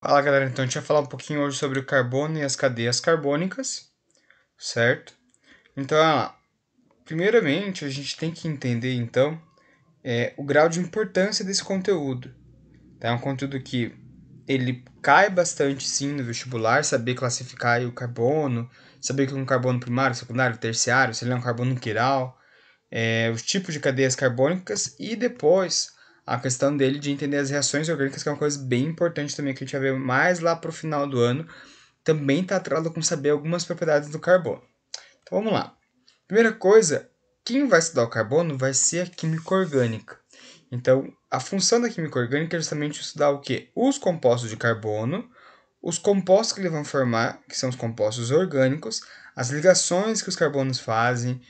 Fala galera, então a gente vai falar um pouquinho hoje sobre o carbono e as cadeias carbônicas, certo? Então, primeiramente a gente tem que entender então o grau de importância desse conteúdo. Tá? É um conteúdo que ele cai bastante sim no vestibular, saber classificar aí o carbono, saber que é um carbono primário, secundário, terciário, se ele é um carbono quiral, os tipos de cadeias carbônicas e depois a questão dele de entender as reações orgânicas, que é uma coisa bem importante também que a gente vai ver mais lá para o final do ano, também está atrelado com saber algumas propriedades do carbono. Então vamos lá. Primeira coisa, quem vai estudar o carbono vai ser a química orgânica. Então, a função da química orgânica é justamente estudar o quê? Os compostos de carbono, os compostos que eles vão formar, que são os compostos orgânicos, as ligações que os carbonos fazem,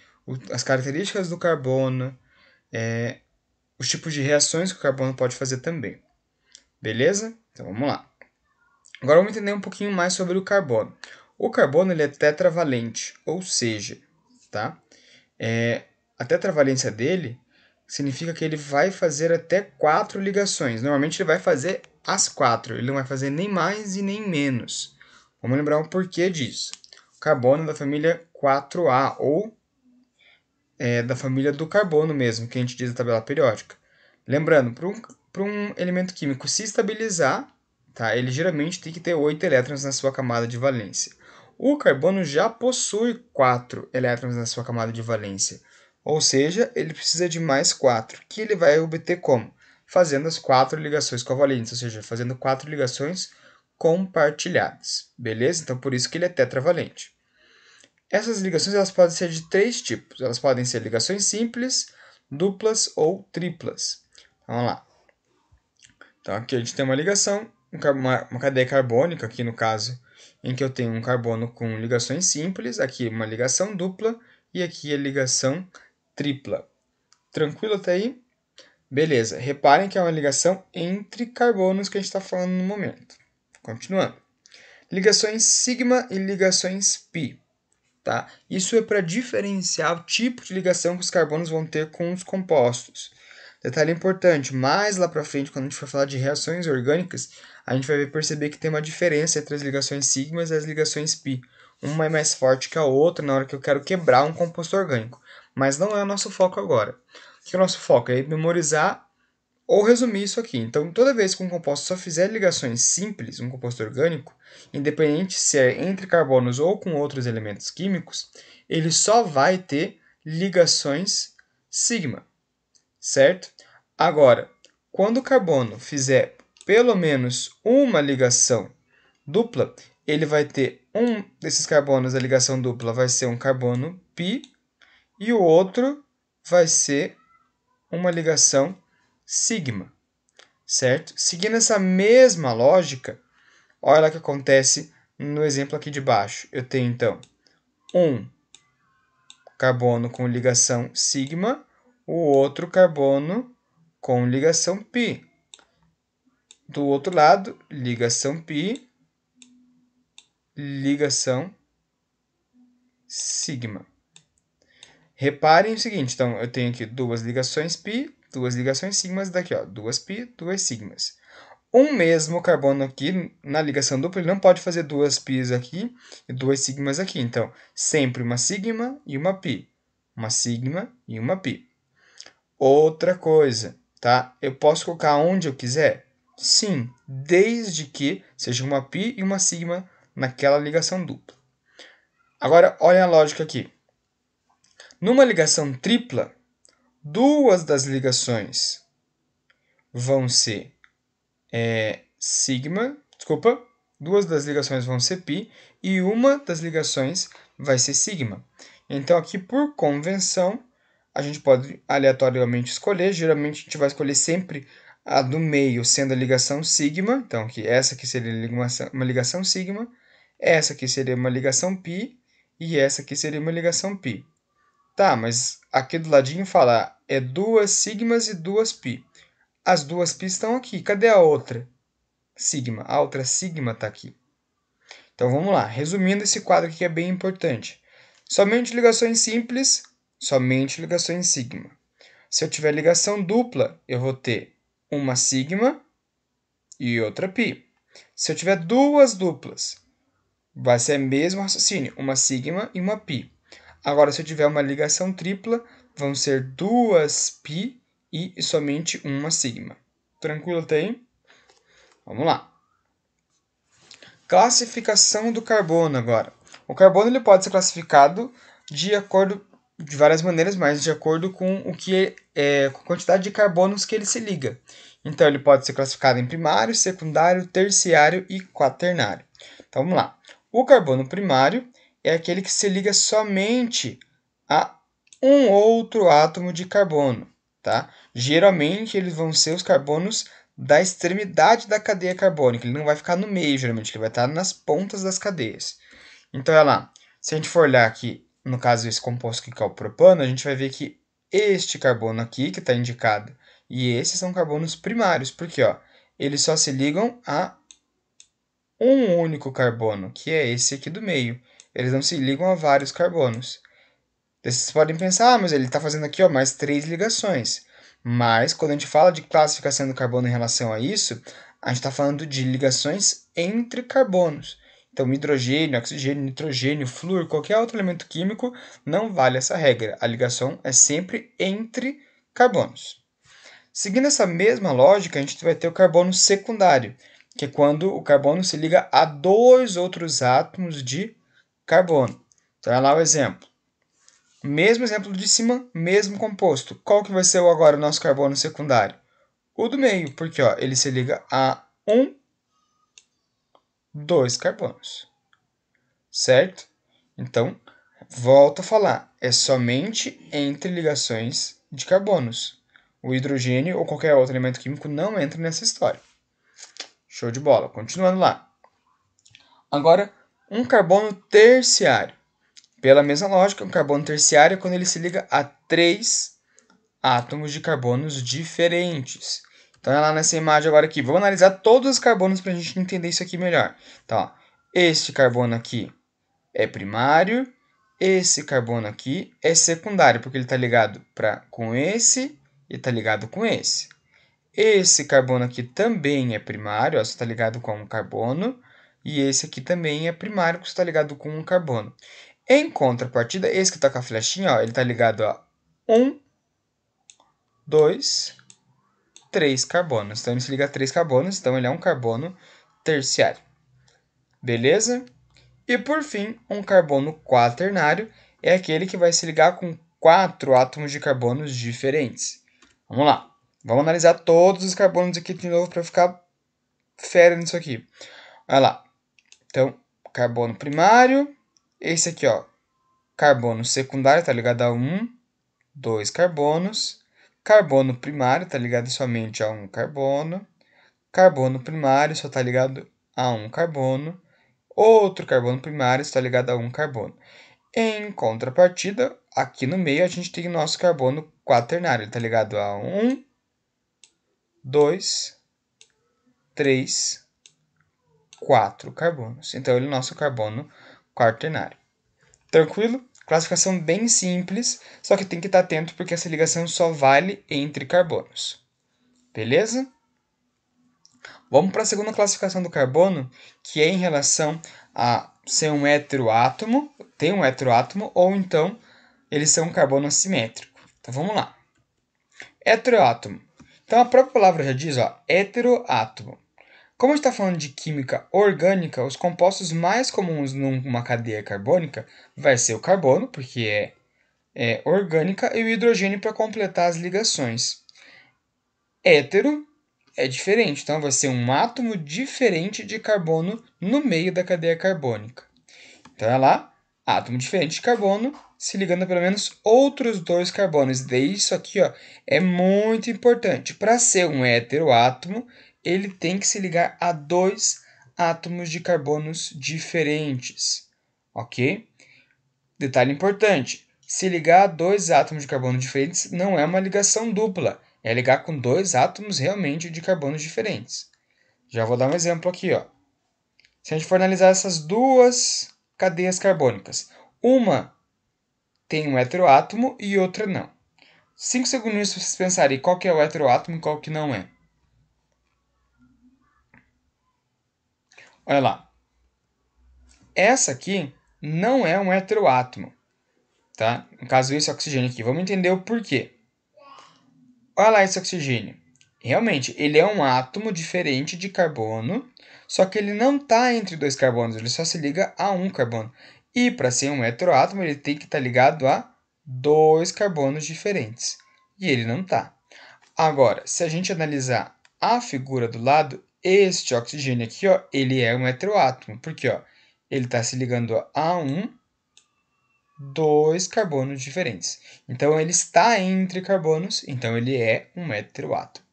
as características do carbono, os tipos de reações que o carbono pode fazer também. Beleza? Então vamos lá. Agora vamos entender um pouquinho mais sobre o carbono. O carbono ele é tetravalente, ou seja, tá? A tetravalência dele significa que ele vai fazer até 4 ligações. Normalmente ele vai fazer as 4, ele não vai fazer nem mais e nem menos. Vamos lembrar o porquê disso. O carbono é da família 4A, ou da família do carbono mesmo, que a gente diz na tabela periódica. Lembrando, para um elemento químico se estabilizar, tá, ele geralmente tem que ter 8 elétrons na sua camada de valência. O carbono já possui 4 elétrons na sua camada de valência, ou seja, ele precisa de mais 4, que ele vai obter como? Fazendo as 4 ligações covalentes, ou seja, fazendo 4 ligações compartilhadas, beleza? Então, por isso que ele é tetravalente. Essas ligações elas podem ser de 3 tipos. Elas podem ser ligações simples, duplas ou triplas. Vamos lá. Então aqui a gente tem uma ligação, uma cadeia carbônica, aqui no caso, em que eu tenho um carbono com ligações simples, aqui uma ligação dupla e aqui a ligação tripla. Tranquilo até aí? Beleza. Reparem que é uma ligação entre carbonos que a gente está falando no momento. Continuando. Ligações sigma e ligações pi. Tá? Isso é para diferenciar o tipo de ligação que os carbonos vão ter com os compostos. Detalhe importante, mais lá para frente, quando a gente for falar de reações orgânicas, a gente vai perceber que tem uma diferença entre as ligações sigmas e as ligações pi. Uma é mais forte que a outra na hora que eu quero quebrar um composto orgânico. Mas não é o nosso foco agora. O que é o nosso foco? É memorizar ou resumir isso aqui. Então, toda vez que um composto só fizer ligações simples, um composto orgânico, independente se é entre carbonos ou com outros elementos químicos, ele só vai ter ligações sigma, certo? Agora, quando o carbono fizer pelo menos uma ligação dupla, ele vai ter um desses carbonos, a ligação dupla vai ser um carbono pi e o outro vai ser uma ligação sigma, certo? Seguindo essa mesma lógica, olha o que acontece no exemplo aqui de baixo. Eu tenho então um carbono com ligação sigma, o outro carbono com ligação pi. Do outro lado, ligação pi, ligação sigma. Reparem o seguinte, então eu tenho aqui duas ligações pi, duas ligações sigmas, daqui ó, duas pi, duas sigmas. Um mesmo carbono aqui, na ligação dupla, ele não pode fazer duas pis aqui e duas sigmas aqui. Então, sempre uma sigma e uma pi. Uma sigma e uma pi. Outra coisa, tá? Eu posso colocar onde eu quiser? Sim, desde que seja uma pi e uma sigma naquela ligação dupla. Agora, olha a lógica aqui. Numa ligação tripla, duas das ligações vão ser sigma, desculpa, duas das ligações vão ser π e uma das ligações vai ser sigma. Então aqui por convenção a gente pode aleatoriamente escolher, geralmente a gente vai escolher sempre a do meio sendo a ligação sigma, então aqui essa aqui seria uma ligação sigma, essa aqui seria uma ligação π e essa aqui seria uma ligação π. Tá, mas aqui do ladinho fala é duas sigmas e duas π. As duas π estão aqui, cadê a outra? Sigma. A outra sigma está aqui. Então vamos lá. Resumindo esse quadro aqui que é bem importante. Somente ligações simples, somente ligações sigma. Se eu tiver ligação dupla, eu vou ter uma sigma e outra π. Se eu tiver duas duplas, vai ser o mesmo raciocínio, uma sigma e uma pi. Agora, se eu tiver uma ligação tripla, vão ser duas pi e somente uma sigma. Tranquilo até aí? Vamos lá. Classificação do carbono agora. O carbono ele pode ser classificado de várias maneiras, mas de acordo com com a quantidade de carbonos que ele se liga. Então ele pode ser classificado em primário, secundário, terciário e quaternário. Então vamos lá. O carbono primário é aquele que se liga somente a um outro átomo de carbono, tá? Geralmente eles vão ser os carbonos da extremidade da cadeia carbônica. Ele não vai ficar no meio, geralmente, ele vai estar nas pontas das cadeias. Então, olha lá, se a gente for olhar aqui, no caso esse composto aqui que é o propano, a gente vai ver que este carbono aqui, que está indicado, e esses são carbonos primários, porque ó, eles só se ligam a um único carbono, que é esse aqui do meio. Eles não se ligam a vários carbonos. Vocês podem pensar, mas ele está fazendo aqui ó, mais 3 ligações. Mas, quando a gente fala de classificação do carbono em relação a isso, a gente está falando de ligações entre carbonos. Então, hidrogênio, oxigênio, nitrogênio, flúor, qualquer outro elemento químico, não vale essa regra. A ligação é sempre entre carbonos. Seguindo essa mesma lógica, a gente vai ter o carbono secundário, que é quando o carbono se liga a dois outros átomos de carbono. Então, olha lá o exemplo. Mesmo exemplo de cima, mesmo composto. Qual que vai ser agora o nosso carbono secundário? O do meio, porque ó, ele se liga a dois carbonos. Certo? Então, volto a falar, é somente entre ligações de carbonos. O hidrogênio ou qualquer outro elemento químico não entra nessa história. Show de bola. Continuando lá. Agora, um carbono terciário. Pela mesma lógica, um carbono terciário é quando ele se liga a três átomos de carbonos diferentes. Então, olha lá nessa imagem agora aqui. Vamos analisar todos os carbonos para a gente entender isso aqui melhor. Então, ó, este carbono aqui é primário, esse carbono aqui é secundário, porque ele está ligado com esse e está ligado com esse. Esse carbono aqui também é primário, está ligado com um carbono, e esse aqui também é primário, porque está ligado com um carbono. Em contrapartida, esse que está com a flechinha, ó, ele está ligado a 1, 2, 3 carbonos. Então, ele se liga a 3 carbonos, então ele é um carbono terciário. Beleza? E, por fim, um carbono quaternário é aquele que vai se ligar com 4 átomos de carbonos diferentes. Vamos lá. Vamos analisar todos os carbonos aqui de novo para ficar fera nisso aqui. Olha lá. Então, carbono primário. Esse aqui, ó, carbono secundário, está ligado a 1, 2 carbonos. Carbono primário está ligado somente a um carbono. Carbono primário só está ligado a um carbono. Outro carbono primário está ligado a um carbono. Em contrapartida, aqui no meio a gente tem o nosso carbono quaternário. Ele está ligado a 1, 2, 3, 4 carbonos. Então, ele é o nosso carbono quaternário. Tranquilo? Classificação bem simples, só que tem que estar atento porque essa ligação só vale entre carbonos. Beleza? Vamos para a segunda classificação do carbono, que é em relação a ser um heteroátomo, tem um heteroátomo, ou então eles são um carbono assimétrico. Então vamos lá. Heteroátomo. Então a própria palavra já diz, ó, heteroátomo. Como a gente está falando de química orgânica, os compostos mais comuns numa cadeia carbônica vai ser o carbono, porque é orgânica, e o hidrogênio para completar as ligações. Hétero é diferente, então vai ser um átomo diferente de carbono no meio da cadeia carbônica. Então, olha lá, átomo diferente de carbono se ligando a pelo menos outros dois carbonos. Daí isso aqui ó, é muito importante. Para ser um heteroátomo, ele tem que se ligar a dois átomos de carbonos diferentes. Ok? Detalhe importante. Se ligar a dois átomos de carbono diferentes não é uma ligação dupla. É ligar com dois átomos realmente de carbonos diferentes. Já vou dar um exemplo aqui. Ó. Se a gente for analisar essas duas cadeias carbônicas, uma tem um heteroátomo e outra não. 5 segundos para vocês pensarem qual que é o heteroátomo e qual que não é. Olha lá. Essa aqui não é um heteroátomo, tá? No caso, esse oxigênio aqui. Vamos entender o porquê. Olha lá esse oxigênio. Realmente, ele é um átomo diferente de carbono, só que ele não está entre dois carbonos, ele só se liga a um carbono. E para ser um heteroátomo, ele tem que estar ligado a dois carbonos diferentes. E ele não está. Agora, se a gente analisar a figura do lado, este oxigênio aqui, ó, ele é um heteroátomo, porque ó, ele está se ligando a dois carbonos diferentes. Então, ele está entre carbonos, então ele é um heteroátomo.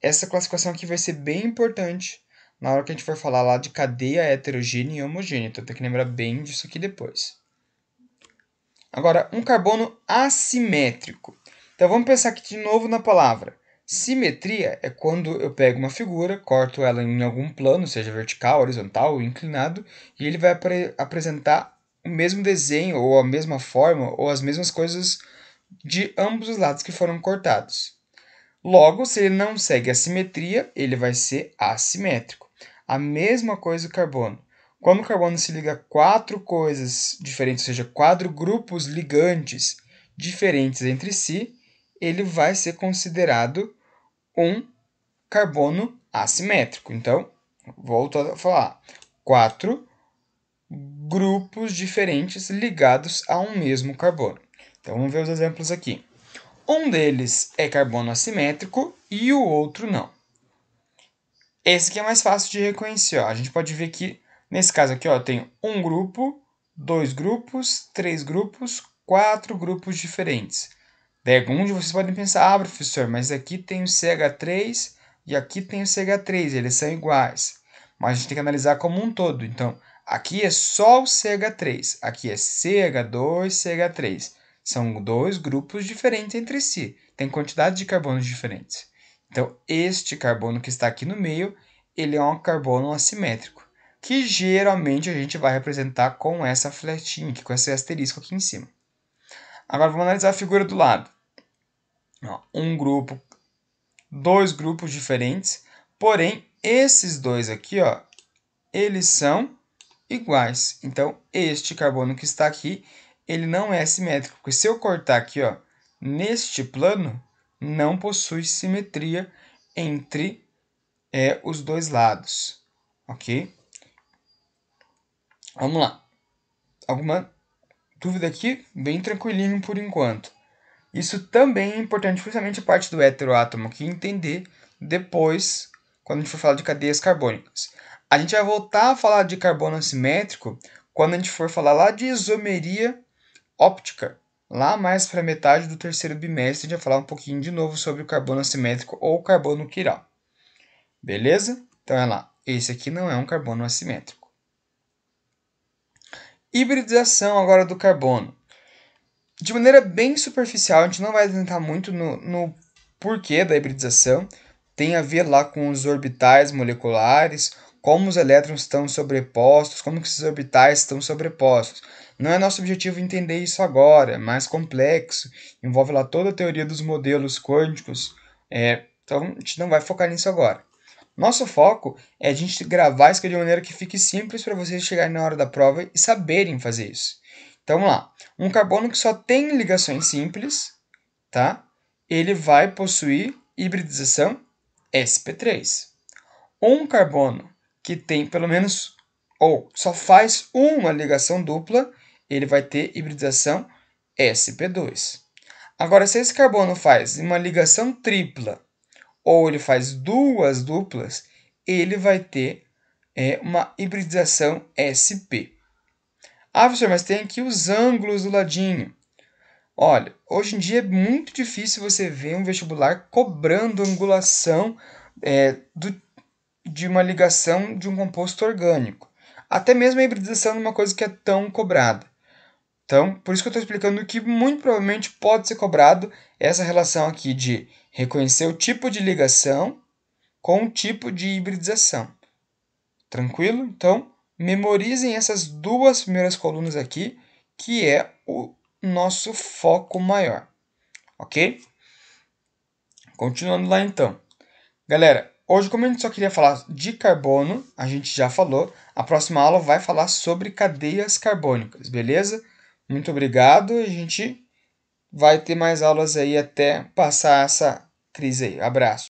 Essa classificação aqui vai ser bem importante na hora que a gente for falar lá de cadeia heterogênea e homogênea. Então, tem que lembrar bem disso aqui depois. Agora, um carbono assimétrico. Então, vamos pensar aqui de novo na palavra. Simetria é quando eu pego uma figura, corto ela em algum plano, seja vertical, horizontal ou inclinado, e ele vai apresentar o mesmo desenho, ou a mesma forma, ou as mesmas coisas de ambos os lados que foram cortados. Logo, se ele não segue a simetria, ele vai ser assimétrico. A mesma coisa o carbono. Quando o carbono se liga a quatro coisas diferentes, ou seja, quatro grupos ligantes diferentes entre si, ele vai ser considerado um carbono assimétrico. Então, volto a falar, quatro grupos diferentes ligados a um mesmo carbono. Então, vamos ver os exemplos aqui. Um deles é carbono assimétrico e o outro não. Esse aqui é mais fácil de reconhecer. Ó. A gente pode ver que, nesse caso aqui, ó, eu tenho um grupo, dois grupos, três grupos, quatro grupos diferentes. Daí alguns de vocês podem pensar, professor, mas aqui tem o CH3 e aqui tem o CH3, eles são iguais. Mas a gente tem que analisar como um todo. Então, aqui é só o CH3, aqui é CH2, CH3. São dois grupos diferentes entre si, tem quantidade de carbonos diferentes. Então, este carbono que está aqui no meio, ele é um carbono assimétrico, que geralmente a gente vai representar com essa fletinha aqui, com esse asterisco aqui em cima. Agora vamos analisar a figura do lado. Um grupo, dois grupos diferentes, porém esses dois aqui, ó, eles são iguais. Então, este carbono que está aqui, ele não é simétrico, porque se eu cortar aqui, ó, neste plano, não possui simetria entre os dois lados, ok? Vamos lá. Alguma dúvida aqui? Bem tranquilinho por enquanto. Isso também é importante, principalmente a parte do heteroátomo aqui, entender depois, quando a gente for falar de cadeias carbônicas. A gente vai voltar a falar de carbono assimétrico quando a gente for falar lá de isomeria óptica. Lá mais para metade do terceiro bimestre, a gente vai falar um pouquinho de novo sobre o carbono assimétrico ou carbono quiral. Beleza? Então, olha lá. Esse aqui não é um carbono assimétrico. Hibridização agora do carbono. De maneira bem superficial, a gente não vai adentrar muito no porquê da hibridização. Tem a ver lá com os orbitais moleculares, como os elétrons estão sobrepostos, como que esses orbitais estão sobrepostos. Não é nosso objetivo entender isso agora, é mais complexo, envolve lá toda a teoria dos modelos quânticos, então a gente não vai focar nisso agora. Nosso foco é a gente gravar isso de maneira que fique simples para vocês chegarem na hora da prova e saberem fazer isso. Então vamos lá. Um carbono que só tem ligações simples, tá? Ele vai possuir hibridização sp3. Um carbono que tem pelo menos ou só faz uma ligação dupla, ele vai ter hibridização sp2. Agora, se esse carbono faz uma ligação tripla ou ele faz duas duplas, ele vai ter uma hibridização sp. Ah, professor, mas tem aqui os ângulos do ladinho. Olha, hoje em dia é muito difícil você ver um vestibular cobrando angulação de uma ligação de um composto orgânico. Até mesmo a hibridização é uma coisa que é tão cobrada. Então, por isso que eu estou explicando que muito provavelmente pode ser cobrado essa relação aqui de reconhecer o tipo de ligação com o tipo de hibridização. Tranquilo? Então, memorizem essas duas primeiras colunas aqui, que é o nosso foco maior. Ok? Continuando lá então. Galera, Hoje, como a gente só queria falar de carbono, a gente já falou. A próxima aula vai falar sobre cadeias carbônicas, beleza? Muito obrigado. A gente vai ter mais aulas aí até passar essa crise aí. Abraço.